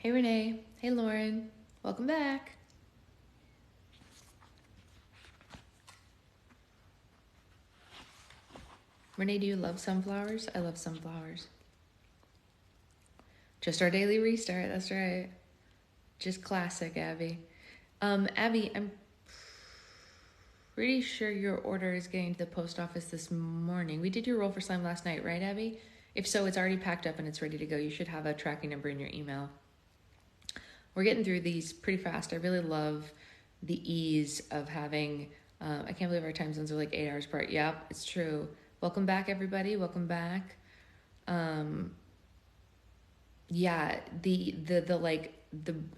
Hey Renee. Hey Lauren. Welcome back. Renee, do you love sunflowers? I love sunflowers. Just our daily restart, that's right. Just classic, Abby. Abby, I'm pretty sure your order is getting to the post office this morning. We did your roll for slime last night, right, Abby? If so, it's already packed up and it's ready to go. You should have a tracking number in your email. We're getting through these pretty fast. I really love the ease of having, I can't believe our time zones are like 8 hours apart. Yep, it's true. Welcome back, everybody. Welcome back. Yeah,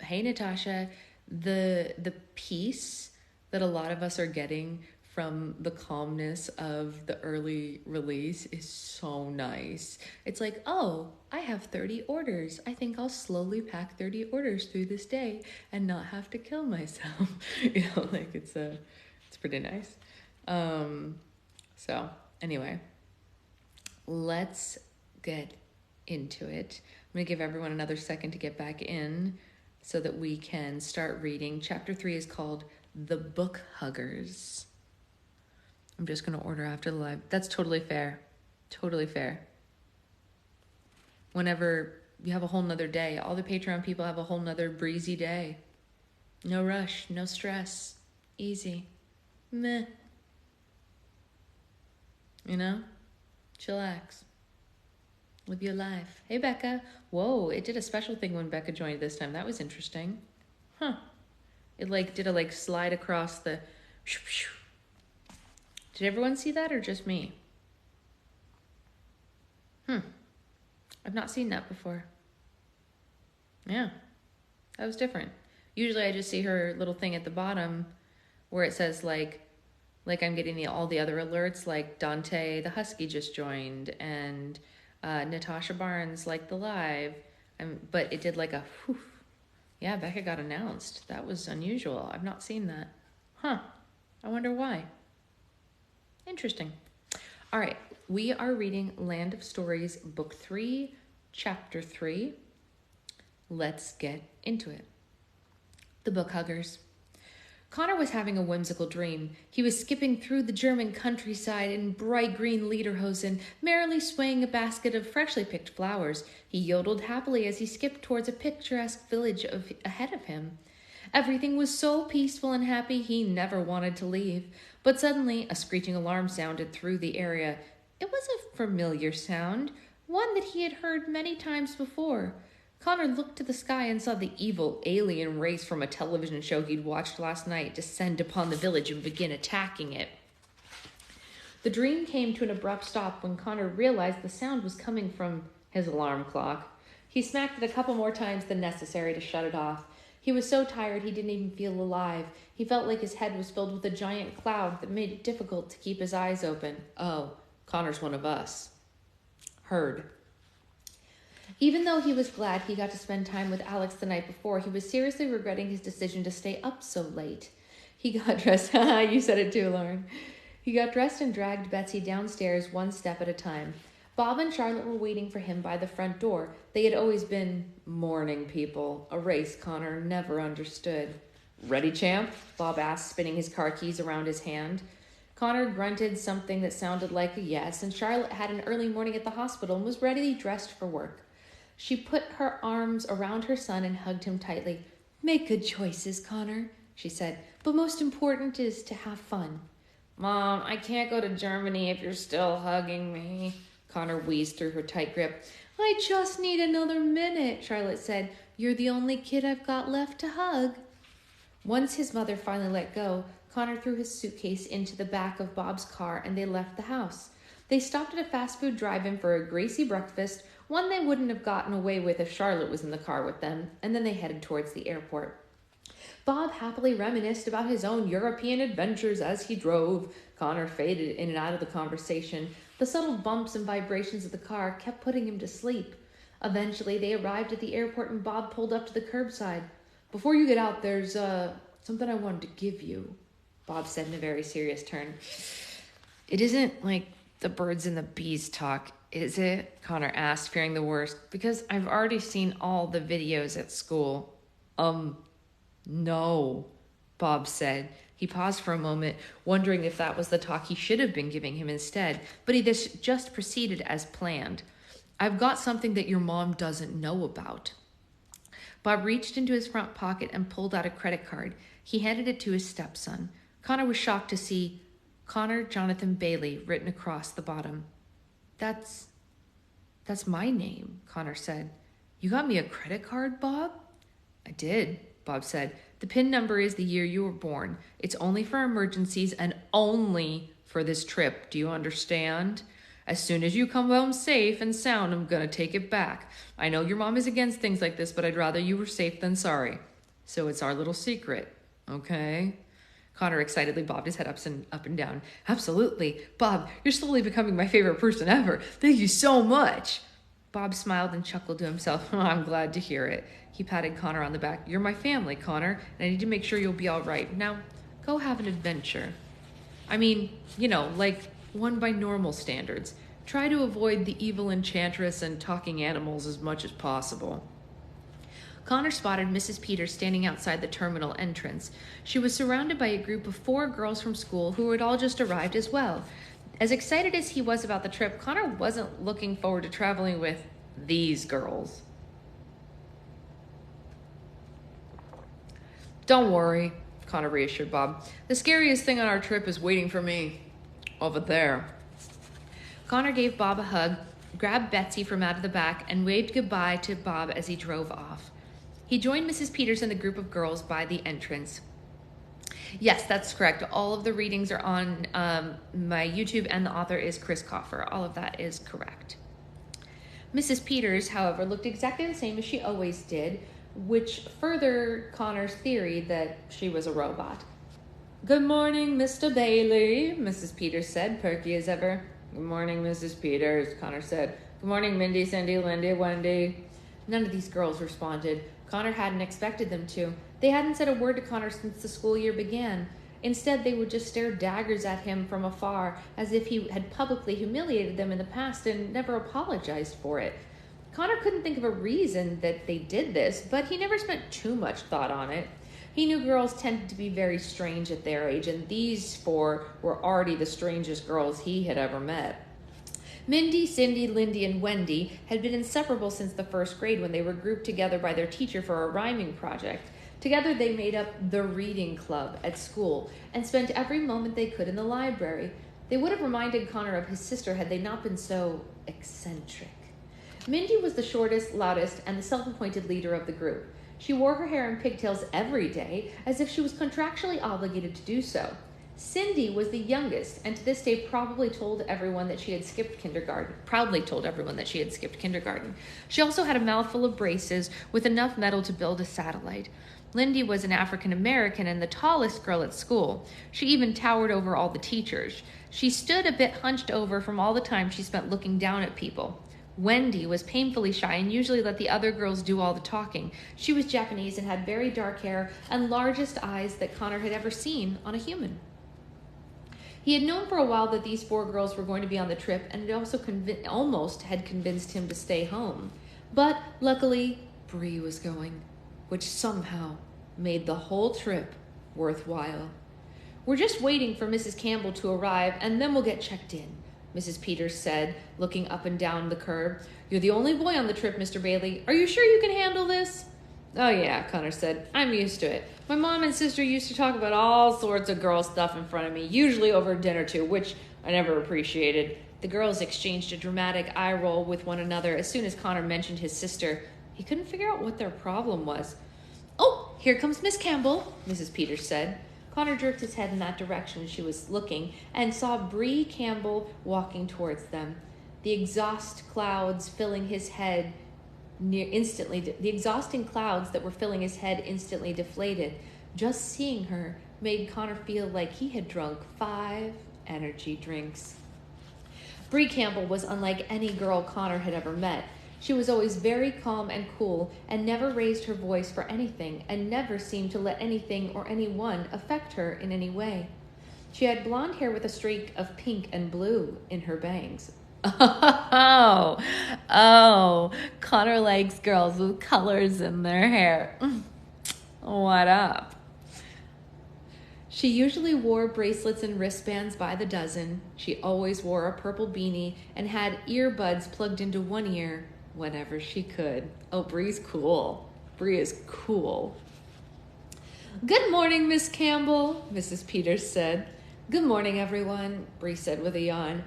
hey Natasha, the peace that a lot of us are getting from the calmness of the early release is so nice. It's like, oh, I have 30 orders. I think I'll slowly pack 30 orders through this day and not have to kill myself. Like it's pretty nice. So anyway, let's get into it. I'm going to give everyone another second to get back in so that we can start reading. Chapter 3 is called The Book Huggers. I'm just going to order after the live. That's totally fair. Totally fair. Whenever you have a whole nother day, all the Patreon people have a whole nother breezy day. No rush, no stress. Easy. Meh. Chillax. Live your life. Hey, Becca. Whoa, it did a special thing when Becca joined this time. That was interesting. Huh. It did a slide across the... Did everyone see that or just me? I've not seen that before. Yeah, that was different. Usually I just see her little thing at the bottom where it says like I'm getting all the other alerts, like Dante the Husky just joined and Natasha Barnes the live. But it did a whew. Yeah, Becca got announced. That was unusual. I've not seen that. Huh. I wonder why. Interesting. All right. We are reading Land of Stories, Book 3, Chapter 3. Let's get into it. The Book Huggers. Connor was having a whimsical dream. He was skipping through the German countryside in bright green lederhosen, merrily swaying a basket of freshly picked flowers. He yodeled happily as he skipped towards a picturesque village ahead of him. Everything was so peaceful and happy he never wanted to leave. But suddenly, a screeching alarm sounded through the area. It was a familiar sound, one that he had heard many times before. Connor looked to the sky and saw the evil alien race from a television show he'd watched last night descend upon the village and begin attacking it. The dream came to an abrupt stop when Connor realized the sound was coming from his alarm clock. He smacked it a couple more times than necessary to shut it off. He was so tired he didn't even feel alive. He felt like his head was filled with a giant cloud that made it difficult to keep his eyes open. Oh, Connor's one of us. Heard. Even though he was glad he got to spend time with Alex the night before, he was seriously regretting his decision to stay up so late. He got dressed. You said it too, Lauren. He got dressed and dragged Betsy downstairs one step at a time. Bob and Charlotte were waiting for him by the front door. They had always been morning people, a race Connor never understood. Ready, champ? Bob asked, spinning his car keys around his hand. Connor grunted something that sounded like a yes, and Charlotte had an early morning at the hospital and was readily dressed for work. She put her arms around her son and hugged him tightly. Make good choices, Connor, she said, but most important is to have fun. Mom, I can't go to Germany if you're still hugging me. Connor wheezed through her tight grip. I just need another minute, Charlotte said. You're the only kid I've got left to hug. Once his mother finally let go, Connor threw his suitcase into the back of Bob's car and they left the house. They stopped at a fast food drive-in for a greasy breakfast, one they wouldn't have gotten away with if Charlotte was in the car with them, and then they headed towards the airport. Bob happily reminisced about his own European adventures as he drove. Connor faded in and out of the conversation. The subtle bumps and vibrations of the car kept putting him to sleep. Eventually, they arrived at the airport and Bob pulled up to the curbside. Before you get out, there's something I wanted to give you, Bob said in a very serious tone. It isn't The birds and the bees talk, is it? Connor asked, fearing the worst. Because I've already seen all the videos at school. No, Bob said. He paused for a moment, wondering if that was the talk he should have been giving him instead, but he just proceeded as planned. I've got something that your mom doesn't know about. Bob reached into his front pocket and pulled out a credit card. He handed it to his stepson. Connor was shocked to see Connor Jonathan Bailey written across the bottom. That's my name, Connor said. You got me a credit card, Bob? I did, Bob said. The PIN number is the year you were born. It's only for emergencies and only for this trip. Do you understand? As soon as you come home safe and sound, I'm going to take it back. I know your mom is against things like this, but I'd rather you were safe than sorry. So it's our little secret, okay? Connor excitedly bobbed his head up and down. Absolutely. Bob, you're slowly becoming my favorite person ever. Thank you so much. Bob smiled and chuckled to himself. Oh, I'm glad to hear it. He patted Connor on the back. You're my family, Connor, and I need to make sure you'll be all right. Now, go have an adventure. I mean, like one by normal standards. Try to avoid the evil enchantress and talking animals as much as possible. Connor spotted Mrs. Peters standing outside the terminal entrance. She was surrounded by a group of 4 girls from school who had all just arrived as well. As excited as he was about the trip, Connor wasn't looking forward to traveling with these girls. Don't worry, Connor reassured Bob. The scariest thing on our trip is waiting for me over there. Connor gave Bob a hug, grabbed Betsy from out of the back, and waved goodbye to Bob as he drove off. He joined Mrs. Peters and the group of girls by the entrance. Yes, that's correct. All of the readings are on my YouTube, and the author is Chris Coffer. All of that is correct. Mrs. Peters, however, looked exactly the same as she always did, which furthered Connor's theory that she was a robot. Good morning, Mr. Bailey, Mrs. Peters said, perky as ever. Good morning, Mrs. Peters, Connor said. Good morning, Mindy, Cindy, Lindy, Wendy. None of these girls responded. Connor hadn't expected them to. They hadn't said a word to Connor since the school year began. Instead, they would just stare daggers at him from afar, as if he had publicly humiliated them in the past and never apologized for it. Connor couldn't think of a reason that they did this, but he never spent too much thought on it. He knew girls tended to be very strange at their age, and these 4 were already the strangest girls he had ever met. Mindy, Cindy, Lindy, and Wendy had been inseparable since the 1st grade when they were grouped together by their teacher for a rhyming project. Together they made up the reading club at school and spent every moment they could in the library. They would have reminded Connor of his sister had they not been so eccentric. Mindy was the shortest, loudest, and the self-appointed leader of the group. She wore her hair in pigtails every day, as if she was contractually obligated to do so. Cindy was the youngest, and to this day proudly told everyone that she had skipped kindergarten. She also had a mouthful of braces with enough metal to build a satellite. Lindy was an African American and the tallest girl at school. She even towered over all the teachers. She stood a bit hunched over from all the time she spent looking down at people. Wendy was painfully shy and usually let the other girls do all the talking. She was Japanese and had very dark hair and largest eyes that Connor had ever seen on a human. He had known for a while that these 4 girls were going to be on the trip, and it also almost had convinced him to stay home. But luckily, Bree was going, which somehow made the whole trip worthwhile. We're just waiting for Mrs. Campbell to arrive, and then we'll get checked in, Mrs. Peters said, looking up and down the curb. You're the only boy on the trip, Mr. Bailey. Are you sure you can handle this? Oh yeah, Connor said. I'm used to it. My mom and sister used to talk about all sorts of girl stuff in front of me, usually over dinner too, which I never appreciated. The girls exchanged a dramatic eye roll with one another as soon as Connor mentioned his sister. He couldn't figure out what their problem was. Oh, here comes Miss Campbell, Mrs. Peters said. Connor jerked his head in that direction as she was looking and saw Bree Campbell walking towards them. The exhausting clouds that were filling his head instantly deflated. Just seeing her made Connor feel like he had drunk 5 energy drinks. Bree Campbell was unlike any girl Connor had ever met. She was always very calm and cool and never raised her voice for anything and never seemed to let anything or anyone affect her in any way. She had blonde hair with a streak of pink and blue in her bangs. Oh, Connor likes girls with colors in their hair. What up? She usually wore bracelets and wristbands by the dozen. She always wore a purple beanie and had earbuds plugged into one ear whenever she could. Oh, Bree's cool. Bree is cool. Good morning, Miss Campbell, Mrs. Peters said. Good morning, everyone, Bree said with a yawn.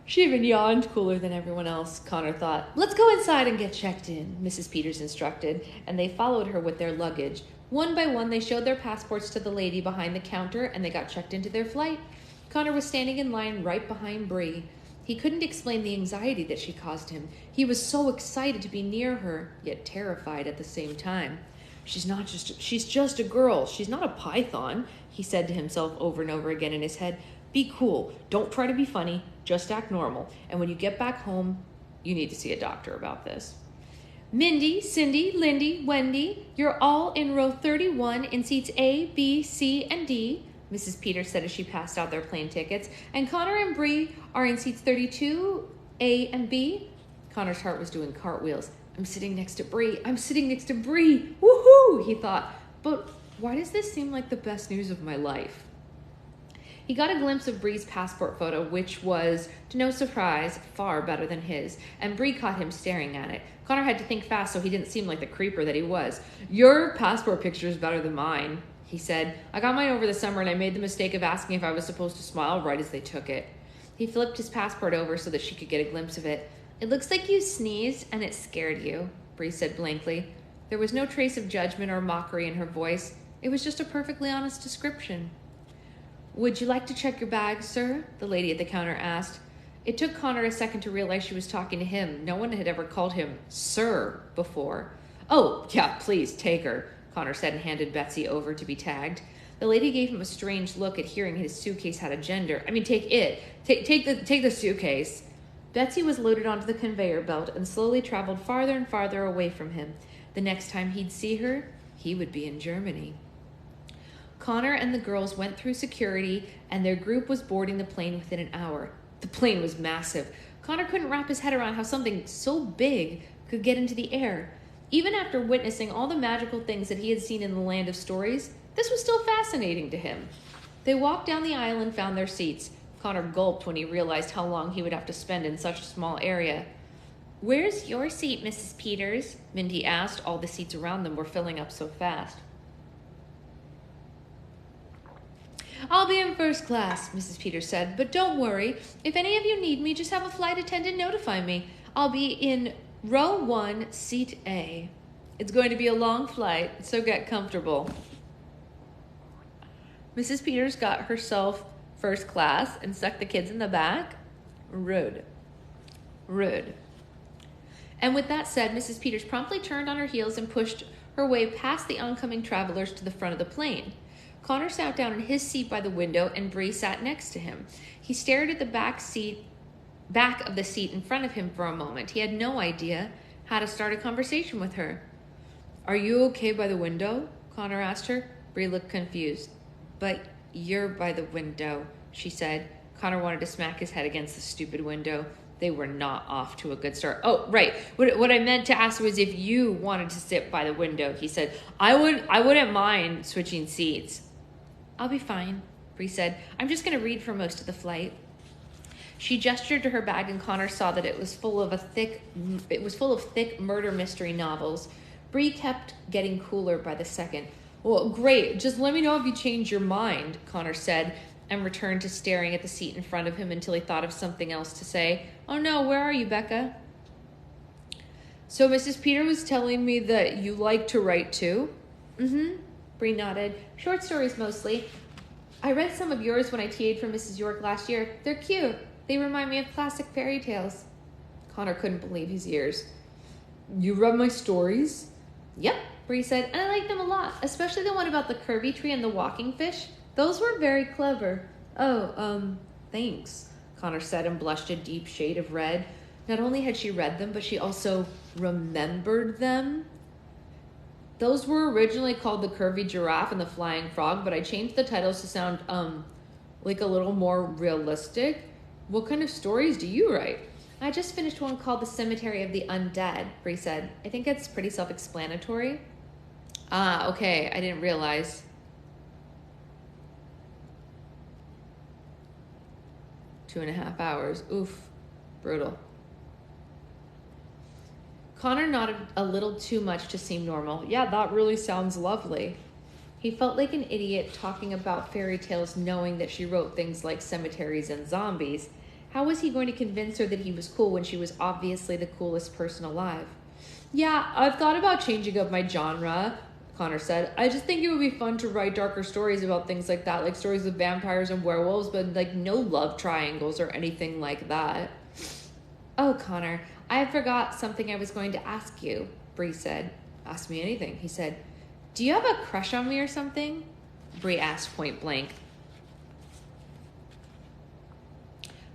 She even yawned cooler than everyone else, Connor thought. Let's go inside and get checked in, Mrs. Peters instructed, and they followed her with their luggage. One by one, they showed their passports to the lady behind the counter, and they got checked into their flight. Connor was standing in line right behind Bree. He couldn't explain the anxiety that she caused him. He was so excited to be near her, yet terrified at the same time. She's just a girl. She's not a python, he said to himself over and over again in his head. Be cool. Don't try to be funny. Just act normal. And when you get back home, you need to see a doctor about this. Mindy, Cindy, Lindy, Wendy, you're all in row 31 in seats A, B, C, and D, Mrs. Peters said as she passed out their plane tickets. And Connor and Bree are in seats 32, A, and B. Connor's heart was doing cartwheels. I'm sitting next to Bree. I'm sitting next to Bree. Woohoo, he thought. But why does this seem like the best news of my life? He got a glimpse of Bree's passport photo, which was, to no surprise, far better than his, and Bree caught him staring at it. Connor had to think fast so he didn't seem like the creeper that he was. Your passport picture is better than mine, he said. I got mine over the summer and I made the mistake of asking if I was supposed to smile right as they took it. He flipped his passport over so that she could get a glimpse of it. It looks like you sneezed and it scared you, Bree said blankly. There was no trace of judgment or mockery in her voice. It was just a perfectly honest description. Would you like to check your bag, sir? The lady at the counter asked. It took Connor a second to realize she was talking to him. No one had ever called him sir before. Oh, yeah, please, take her, Connor said and handed Betsy over to be tagged. The lady gave him a strange look at hearing his suitcase had a gender. I mean, take it. Take the suitcase. Betsy was loaded onto the conveyor belt and slowly traveled farther and farther away from him. The next time he'd see her, he would be in Germany. Connor and the girls went through security, and their group was boarding the plane within an hour. The plane was massive. Connor couldn't wrap his head around how something so big could get into the air. Even after witnessing all the magical things that he had seen in the land of stories, this was still fascinating to him. They walked down the aisle and found their seats. Connor gulped when he realized how long he would have to spend in such a small area. Where's your seat, Mrs. Peters? Mindy asked. All the seats around them were filling up so fast. I'll be in first class, Mrs. Peters said, but don't worry. If any of you need me, just have a flight attendant notify me. I'll be in row 1, seat A. It's going to be a long flight, so get comfortable. Mrs. Peters got herself first class and stuck the kids in the back. Rude. And with that said, Mrs. Peters promptly turned on her heels and pushed her way past the oncoming travelers to the front of the plane. Connor sat down in his seat by the window, and Bree sat next to him. He stared at the back of the seat in front of him for a moment. He had no idea how to start a conversation with her. Are you okay by the window? Connor asked her. Bree looked confused. But you're by the window, she said. Connor wanted to smack his head against the stupid window. They were not off to a good start. Oh, right. What I meant to ask was if you wanted to sit by the window, he said. I wouldn't mind switching seats. I'll be fine, Bree said. I'm just going to read for most of the flight. She gestured to her bag, and Connor saw that it was full of thick murder mystery novels. Bree kept getting cooler by the second. Well, great. Just let me know if you change your mind, Connor said, and returned to staring at the seat in front of him until he thought of something else to say. Oh no, where are you, Becca? So Mrs. Peter was telling me that you like to write too? Mm-hmm. Bree nodded. Short stories mostly. I read some of yours when I TA'd for Mrs. York last year. They're cute. They remind me of classic fairy tales. Connor couldn't believe his ears. You read my stories? Yep, Bree said, and I like them a lot, especially the one about the curvy tree and the walking fish. Those were very clever. Oh, thanks, Connor said and blushed a deep shade of red. Not only had she read them, but she also remembered them. Those were originally called The Curvy Giraffe and The Flying Frog, but I changed the titles to sound, Like a little more realistic? What kind of stories do you write? I just finished one called The Cemetery of the Undead, Bree said. I think it's pretty self-explanatory. Ah, okay. I didn't realize. 2.5 hours. Oof. Brutal. Connor nodded a little too much to seem normal. Yeah, that really sounds lovely. He felt like an idiot talking about fairy tales knowing that she wrote things like cemeteries and zombies. How was he going to convince her that he was cool when she was obviously the coolest person alive? Yeah, I've thought about changing up my genre, Connor said. I just think it would be fun to write darker stories about things like that, like stories of vampires and werewolves, but like no love triangles or anything like that. Oh, Connor, I forgot something I was going to ask you, Bree said. Ask me anything, he said. Do you have a crush on me or something? Bree asked point blank.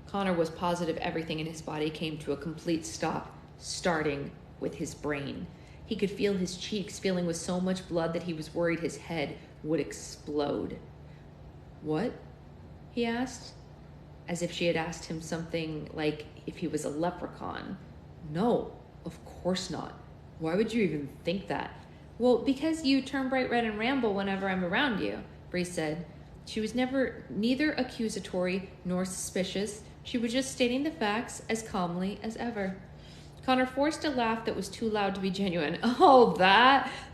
Connor was positive everything in his body came to a complete stop, starting with his brain. He could feel his cheeks filling with so much blood that he was worried his head would explode. What? He asked, as if she had asked him something like if he was a leprechaun. No, of course not. Why would you even think that? Well, because you turn bright red and ramble whenever I'm around you, Bree said. She was neither accusatory nor suspicious. She was just stating the facts as calmly as ever. Connor forced a laugh that was too loud to be genuine. Oh,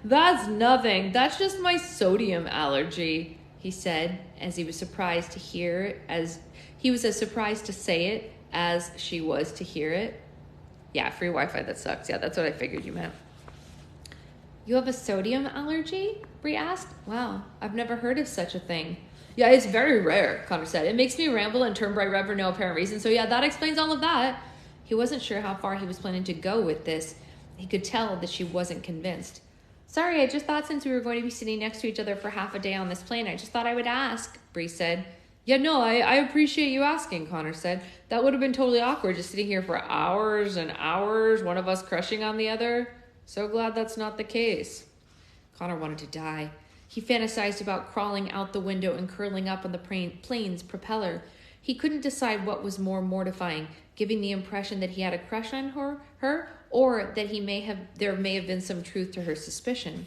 that's nothing. That's just my sodium allergy, he said, as he was surprised to hear, as he was as surprised to say it as she was to hear it. Yeah, free Wi-Fi, that sucks. Yeah, that's what I figured you meant. You have a sodium allergy? Bree asked. Wow, I've never heard of such a thing. Yeah, it's very rare, Connor said. It makes me ramble and turn bright red for no apparent reason. So yeah, that explains all of that. He wasn't sure how far he was planning to go with this. He could tell that she wasn't convinced. Sorry, I just thought since we were going to be sitting next to each other for half a day on this plane, I just thought I would ask, Bree said. Yeah, no, I appreciate you asking, Connor said. That would have been totally awkward, just sitting here for hours and hours, one of us crushing on the other. So glad that's not the case. Connor wanted to die. He fantasized about crawling out the window and curling up on the plane's propeller. He couldn't decide what was more mortifying, giving the impression that he had a crush on her, or that there may have been some truth to her suspicion.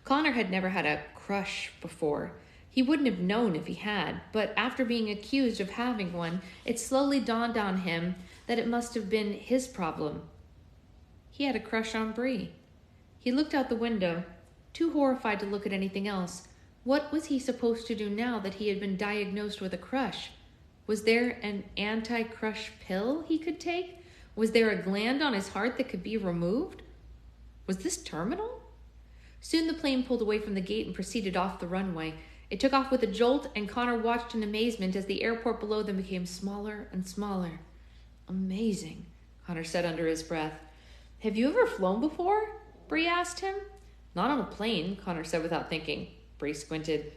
Connor had never had a crush before. He wouldn't have known if he had, but after being accused of having one, it slowly dawned on him that it must have been his problem. He had a crush on Bree. He looked out the window, too horrified to look at anything else. What was he supposed to do now that he had been diagnosed with a crush? Was there an anti-crush pill he could take? Was there a gland on his heart that could be removed? Was this terminal? Soon the plane pulled away from the gate and proceeded off the runway. It took off with a jolt, and Connor watched in amazement as the airport below them became smaller and smaller. Amazing, Connor said under his breath. Have you ever flown before? Bree asked him. Not on a plane, Connor said without thinking. Bree squinted.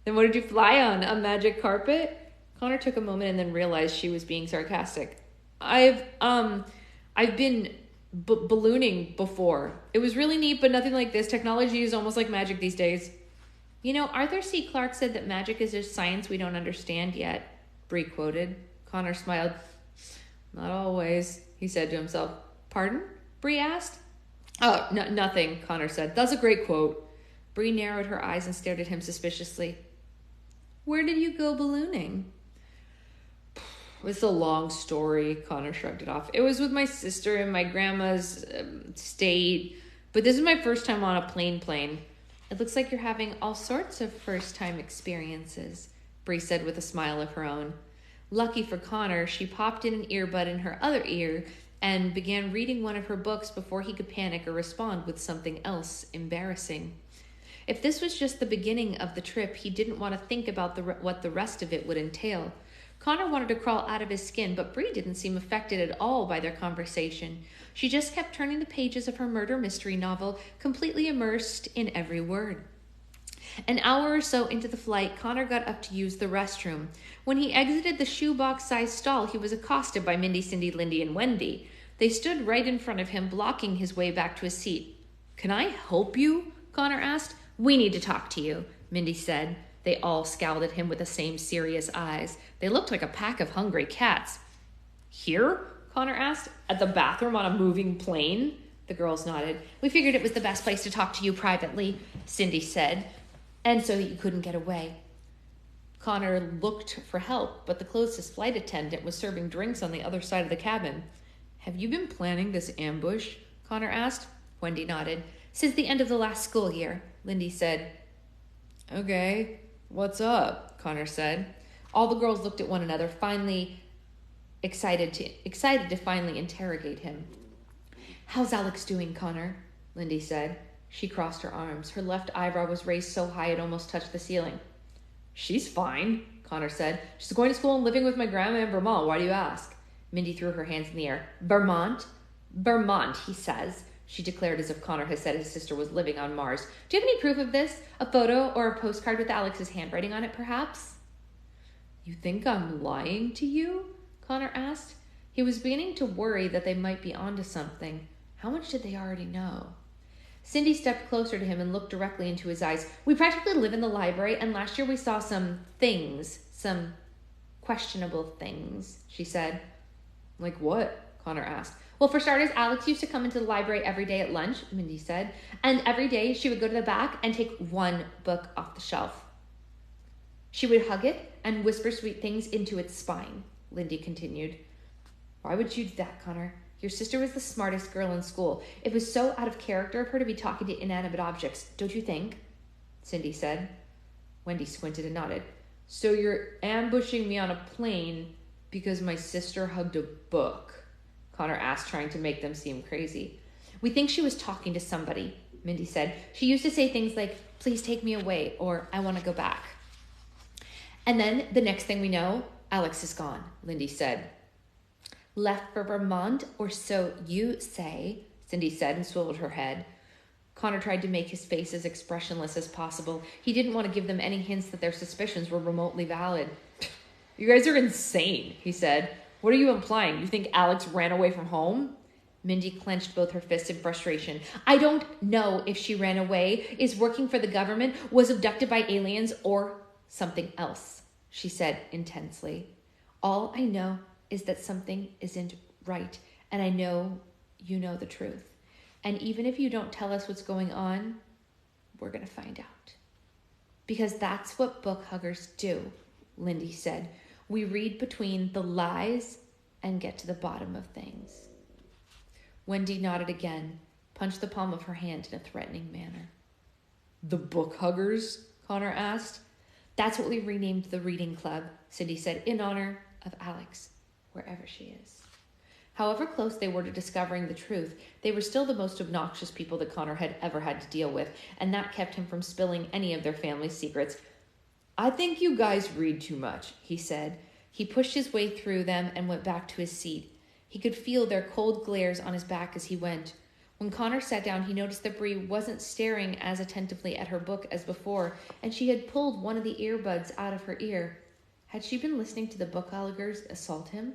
Then what did you fly on? A magic carpet? Connor took a moment and then realized she was being sarcastic. I've been ballooning before. It was really neat, but nothing like this. Technology is almost like magic these days. You know, Arthur C. Clarke said that magic is just science we don't understand yet, Bree quoted. Connor smiled. Not always, he said to himself. Pardon? Bree asked. Oh, nothing, Connor said. That's a great quote. Bree narrowed her eyes and stared at him suspiciously. Where did you go ballooning? It's a long story, Connor shrugged it off. It was with my sister in my grandma's state, but this is my first time on a plane. It looks like you're having all sorts of first-time experiences, Bree said with a smile of her own. Lucky for Connor, she popped in an earbud in her other ear and began reading one of her books before he could panic or respond with something else embarrassing. If this was just the beginning of the trip, he didn't want to think about what the rest of it would entail. Connor wanted to crawl out of his skin, but Bree didn't seem affected at all by their conversation. She just kept turning the pages of her murder mystery novel, completely immersed in every word. An hour or so into the flight, Connor got up to use the restroom. When he exited the shoebox-sized stall, he was accosted by Mindy, Cindy, Lindy, and Wendy. They stood right in front of him, blocking his way back to his seat. Can I help you? Connor asked. We need to talk to you, Mindy said. They all scowled at him with the same serious eyes. They looked like a pack of hungry cats. Here? Connor asked. At the bathroom on a moving plane? The girls nodded. We figured it was the best place to talk to you privately, Cindy said, and so that you couldn't get away. Connor looked for help, but the closest flight attendant was serving drinks on the other side of the cabin. Have you been planning this ambush? Connor asked. Wendy nodded. Since the end of the last school year, Lindy said. Okay, what's up? Connor said. All the girls looked at one another, finally excited to finally interrogate him. How's Alex doing, Connor? Lindy said. She crossed her arms. Her left eyebrow was raised so high it almost touched the ceiling. She's fine, Connor said. She's going to school and living with my grandma in Vermont. Why do you ask? Mindy threw her hands in the air. Vermont? Vermont, he says, she declared as if Connor had said his sister was living on Mars. Do you have any proof of this? A photo or a postcard with Alex's handwriting on it, perhaps? You think I'm lying to you? Connor asked. He was beginning to worry that they might be onto something. How much did they already know? Cindy stepped closer to him and looked directly into his eyes. We practically live in the library, and last year we saw some questionable things, she said. Like what? Connor asked. Well, for starters, Alex used to come into the library every day at lunch, Mindy said, and every day she would go to the back and take one book off the shelf. She would hug it and whisper sweet things into its spine, Lindy continued. Why would you do that, Connor? Your sister was the smartest girl in school. It was so out of character of her to be talking to inanimate objects, don't you think? Cindy said. Wendy squinted and nodded. So you're ambushing me on a plane because my sister hugged a book? Connor asked, trying to make them seem crazy. We think she was talking to somebody, Mindy said. She used to say things like, please take me away, or I want to go back. And then the next thing we know, Alex is gone, Lindy said. Left for Vermont, or so you say, Cindy said and swiveled her head. Connor tried to make his face as expressionless as possible. He didn't want to give them any hints that their suspicions were remotely valid. You guys are insane, he said. What are you implying? You think Alex ran away from home? Mindy clenched both her fists in frustration. I don't know if she ran away, is working for the government, was abducted by aliens, or something else, she said intensely. All I know is that something isn't right, and I know you know the truth. And even if you don't tell us what's going on, we're going to find out. Because that's what book huggers do, Lindy said. We read between the lies and get to the bottom of things. Wendy nodded again, punched the palm of her hand in a threatening manner. The book huggers? Connor asked. That's what we renamed the reading club, Cindy said, in honor of Alex, wherever she is. However close they were to discovering the truth, they were still the most obnoxious people that Connor had ever had to deal with, and that kept him from spilling any of their family's secrets. I think you guys read too much, he said. He pushed his way through them and went back to his seat. He could feel their cold glares on his back as he went. When Connor sat down, he noticed that Bree wasn't staring as attentively at her book as before, and she had pulled one of the earbuds out of her ear. Had she been listening to the book huggers assault him?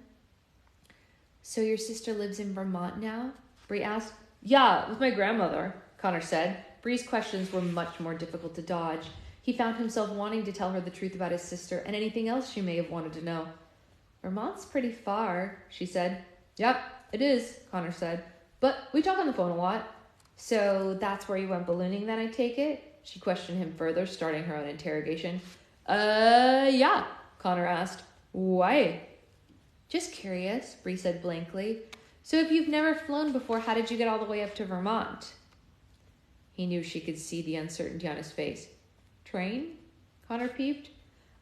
So your sister lives in Vermont now? Bree asked. Yeah, with my grandmother, Connor said. Bree's questions were much more difficult to dodge. He found himself wanting to tell her the truth about his sister and anything else she may have wanted to know. Vermont's pretty far, she said. Yep, it is, Connor said. But we talk on the phone a lot. So that's where you went ballooning then, I take it? She questioned him further, starting her own interrogation. Yeah, Connor asked. Why? Just curious, Bree said blankly. So if you've never flown before, how did you get all the way up to Vermont? He knew she could see the uncertainty on his face. Train? Connor peeped.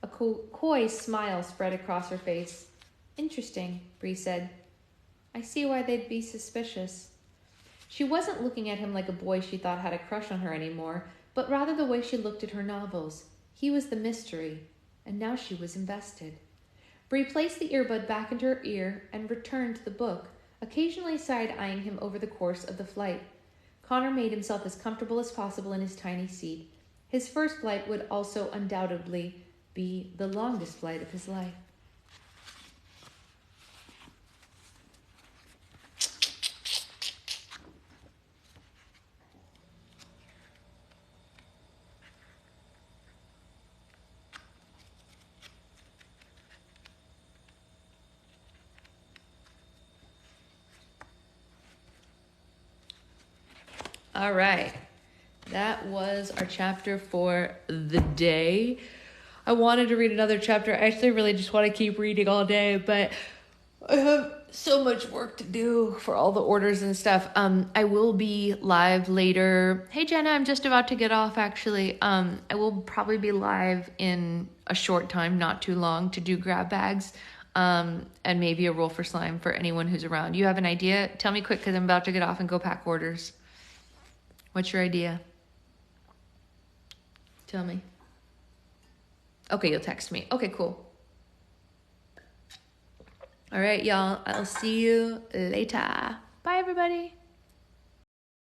A coy smile spread across her face. Interesting, Bree said. I see why they'd be suspicious. She wasn't looking at him like a boy she thought had a crush on her anymore, but rather the way she looked at her novels. He was the mystery, and now she was invested. Bree placed the earbud back into her ear and returned to the book, occasionally side-eyeing him over the course of the flight. Connor made himself as comfortable as possible in his tiny seat. His first flight would also undoubtedly be the longest flight of his life. All right. That was our chapter for the day. I wanted to read another chapter. I actually really just want to keep reading all day, but I have so much work to do for all the orders and stuff. I will be live later. Hey Jenna, I'm just about to get off actually. I will probably be live in a short time, not too long, to do grab bags. And maybe a roll for slime for anyone who's around. You have an idea? Tell me quick because I'm about to get off and go pack orders. What's your idea? Tell me. Okay, you'll text me. Okay, cool. All right, y'all. I'll see you later. Bye, everybody.